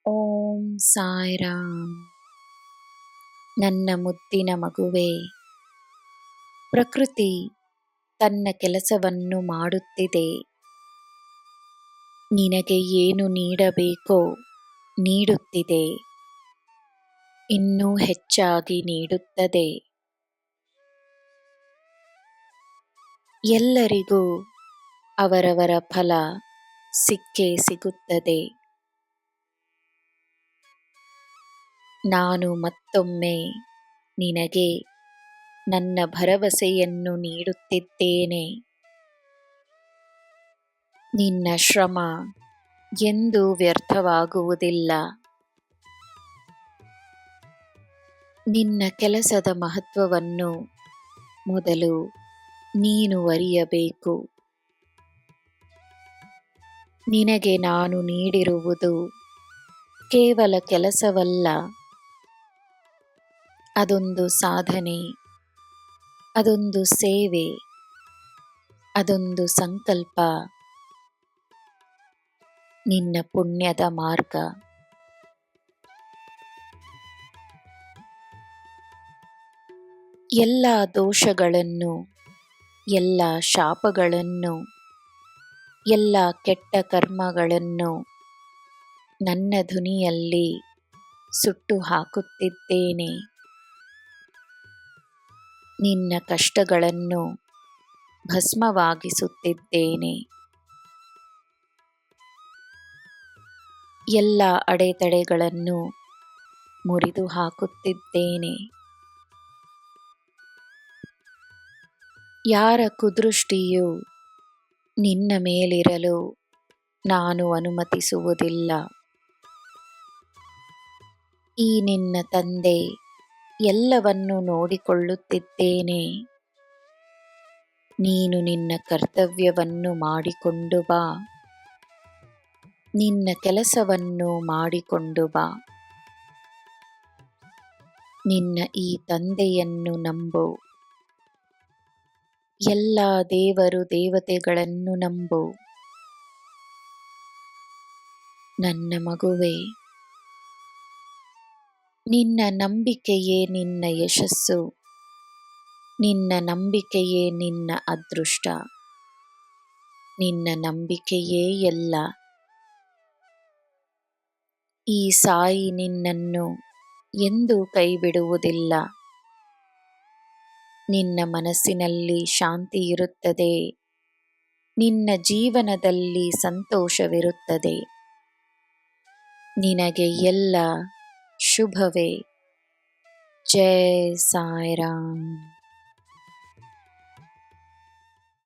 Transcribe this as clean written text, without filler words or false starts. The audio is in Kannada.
ಓಂ ಸಾಯಿರಾಮ್. ನನ್ನ ಮುದ್ದಿನ ಮಗುವೇ, ಪ್ರಕೃತಿ ತನ್ನ ಕೆಲಸವನ್ನು ಮಾಡುತ್ತಿದೆ. ನಿನಗೆ ಏನು ನೀಡಬೇಕೋ ನೀಡುತ್ತಿದೆ, ಇನ್ನೂ ಹೆಚ್ಚಾಗಿ ನೀಡುತ್ತದೆ. ಎಲ್ಲರಿಗೂ ಅವರವರ ಫಲ ಸಿಕ್ಕೇ ಸಿಗುತ್ತದೆ. ನಾನು ಮತ್ತೊಮ್ಮೆ ನಿನಗೆ ನನ್ನ ಭರವಸೆಯನ್ನು ನೀಡುತ್ತಿದ್ದೇನೆ. ನಿನ್ನ ಶ್ರಮ ಎಂದೂ ವ್ಯರ್ಥವಾಗುವುದಿಲ್ಲ. ನಿನ್ನ ಕೆಲಸದ ಮಹತ್ವವನ್ನು ಮೊದಲು ನೀನು ಅರಿಯಬೇಕು. ನಿನಗೆ ನಾನು ನೀಡಿರುವುದು ಕೇವಲ ಕೆಲಸವಲ್ಲ, ಅದೊಂದು ಸಾಧನೆ, ಅದೊಂದು ಸೇವೆ, ಅದೊಂದು ಸಂಕಲ್ಪ, ನಿನ್ನ ಪುಣ್ಯದ ಮಾರ್ಗ. ಎಲ್ಲ ದೋಷಗಳನ್ನು, ಎಲ್ಲ ಶಾಪಗಳನ್ನು, ಎಲ್ಲ ಕೆಟ್ಟ ಕರ್ಮಗಳನ್ನು ನನ್ನ ಧ್ವನಿಯಲ್ಲಿ ಸುಟ್ಟು ಹಾಕುತ್ತಿದ್ದೇನೆ. ನಿನ್ನ ಕಷ್ಟಗಳನ್ನು ಭಸ್ಮವಾಗಿಸುತ್ತಿದ್ದೇನೆ. ಎಲ್ಲ ಅಡೆತಡೆಗಳನ್ನು ಮುರಿದು ಹಾಕುತ್ತಿದ್ದೇನೆ. ಯಾರ ಕುದೃಷ್ಟಿಯೂ ನಿನ್ನ ಮೇಲಿರಲು ನಾನು ಅನುಮತಿಸುವುದಿಲ್ಲ. ಈ ನಿನ್ನ ತಂದೆ ಎಲ್ಲವನ್ನೂ ನೋಡಿಕೊಳ್ಳುತ್ತಿದ್ದೇನೆ. ನೀನು ನಿನ್ನ ಕರ್ತವ್ಯವನ್ನು ಮಾಡಿಕೊಂಡು ಬಾ, ನಿನ್ನ ಕೆಲಸವನ್ನು ಮಾಡಿಕೊಂಡು ಬಾ. ನಿನ್ನ ಈ ತಂದೆಯನ್ನು ನಂಬು. ಎಲ್ಲ ದೇವರು ದೇವತೆಗಳನ್ನು ನಂಬು. ನನ್ನ ಮಗುವೇ, ನಿನ್ನ ನಂಬಿಕೆಯೇ ನಿನ್ನ ಯಶಸ್ಸು, ನಿನ್ನ ನಂಬಿಕೆಯೇ ನಿನ್ನ ಅದೃಷ್ಟ, ನಿನ್ನ ನಂಬಿಕೆಯೇ ಎಲ್ಲ. ಈ ಸಾಯಿ ನಿನ್ನನ್ನು ಎಂದೂ ಕೈಬಿಡುವುದಿಲ್ಲ. ನಿನ್ನ ಮನಸ್ಸಿನಲ್ಲಿ ಶಾಂತಿ ಇರುತ್ತದೆ, ನಿನ್ನ ಜೀವನದಲ್ಲಿ ಸಂತೋಷವಿರುತ್ತದೆ. ನಿನಗೆ ಎಲ್ಲ ಶುಭವೇ. ಜೈ ಸಾಯಿರಾಮ್.